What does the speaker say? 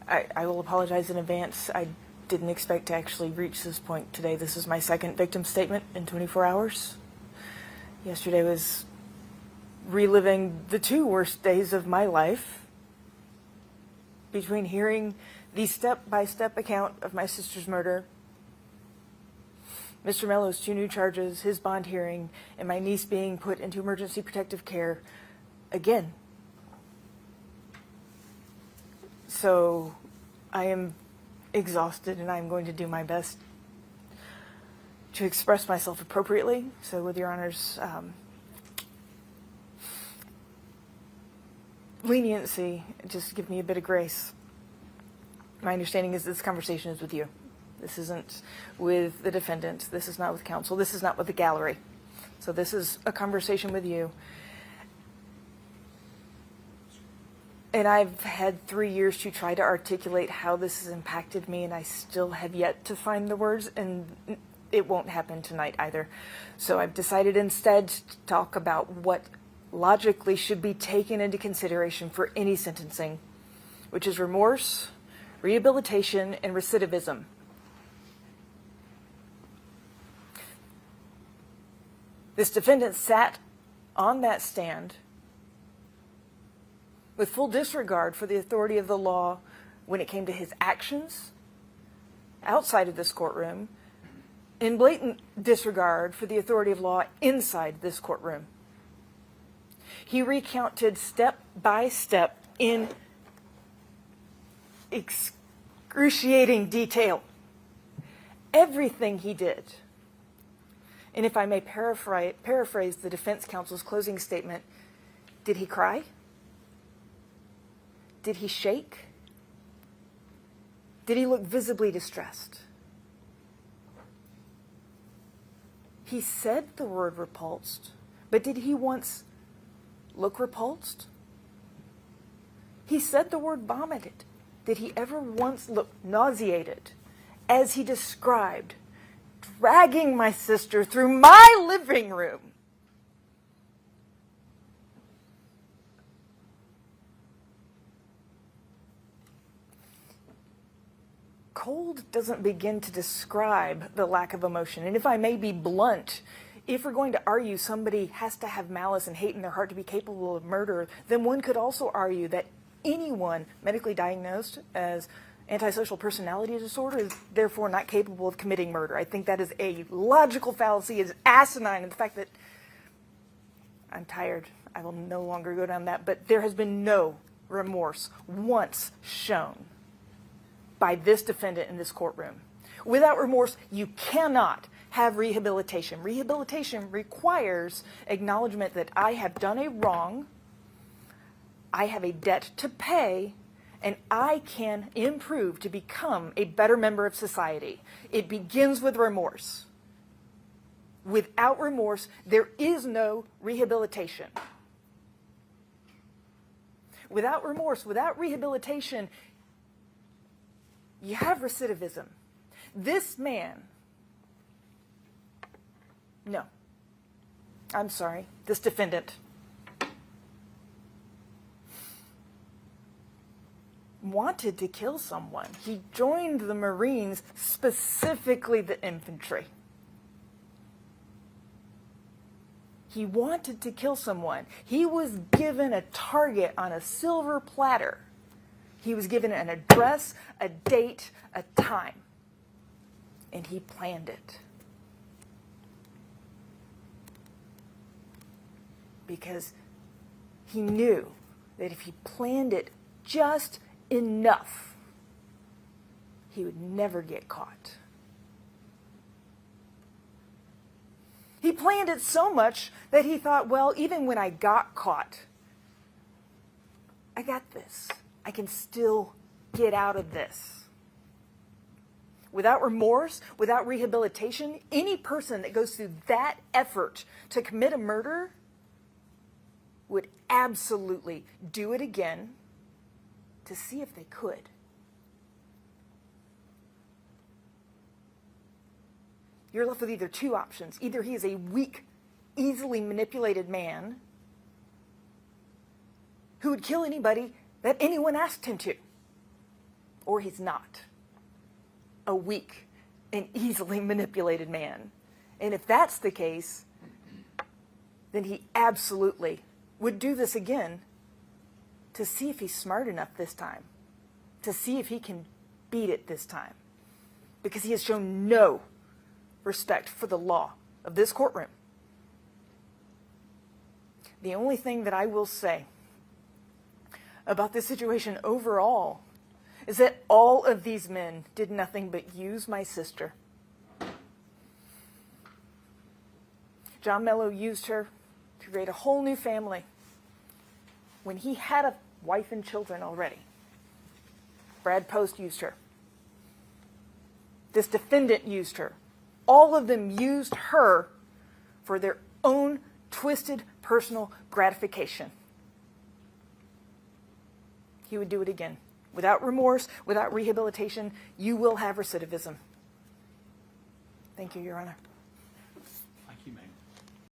I will apologize in advance. I didn't expect to actually reach this point today. This is my second victim statement in 24 hours. Yesterday was reliving the two worst days of my life, between hearing the step-by-step account of my sister's murder, Mr. Mello's 2 new charges, his bond hearing, and my niece being put into emergency protective care again. So I am exhausted, and I'm going to do my best to express myself appropriately. So with Your Honor's leniency, just give me a bit of grace. My understanding is this conversation is with you. This isn't with the defendant. This is not with counsel. This is not with the gallery. So this is a conversation with you. And I've had 3 years to try to articulate how this has impacted me, and I still have yet to find the words, and it won't happen tonight either. So I've decided instead to talk about what logically should be taken into consideration for any sentencing, which is remorse, rehabilitation, and recidivism. This defendant sat on that stand with full disregard for the authority of the law when it came to his actions outside of this courtroom, in blatant disregard for the authority of law inside this courtroom. He recounted step by step in excruciating detail everything he did. And if I may paraphrase the defense counsel's closing statement, did he cry? Did he shake? Did he look visibly distressed? He said the word repulsed, but did he once look repulsed? He said the word vomited. Did he ever once look nauseated as he described dragging my sister through my living room? Cold doesn't begin to describe the lack of emotion. And if I may be blunt, if we're going to argue somebody has to have malice and hate in their heart to be capable of murder, then one could also argue that anyone medically diagnosed as antisocial personality disorder is therefore not capable of committing murder. I think that is a logical fallacy, is asinine, and the fact that I'm tired, I will no longer go down that, but there has been no remorse once shown by this defendant in this courtroom. Without remorse, you cannot have rehabilitation. Rehabilitation requires acknowledgement that I have done a wrong, I have a debt to pay, and I can improve to become a better member of society. It begins with remorse. Without remorse, there is no rehabilitation. Without remorse, without rehabilitation, you have recidivism. This man, no, I'm sorry, this defendant wanted to kill someone. He joined the Marines, specifically the infantry. He wanted to kill someone. He was given a target on a silver platter. He was given an address, a date, a time, and he planned it. Because he knew that if he planned it just enough, he would never get caught. He planned it so much that he thought, well, even when I got caught, I got this. I can still get out of this. Without remorse, without rehabilitation, any person that goes through that effort to commit a murder would absolutely do it again to see if they could. You're left with either two options. Either he is a weak, easily manipulated man who would kill anybody that anyone asked him to, or he's not a weak and easily manipulated man. And if that's the case, then he absolutely would do this again to see if he's smart enough this time, to see if he can beat it this time, because he has shown no respect for the law of this courtroom. The only thing that I will say about this situation overall is that all of these men did nothing but use my sister. John Mello used her to create a whole new family when he had a wife and children already. Brad Post used her. This defendant used her. All of them used her for their own twisted personal gratification. He would do it again. Without remorse, without rehabilitation, you will have recidivism. Thank you, Your Honor. Thank you, ma'am.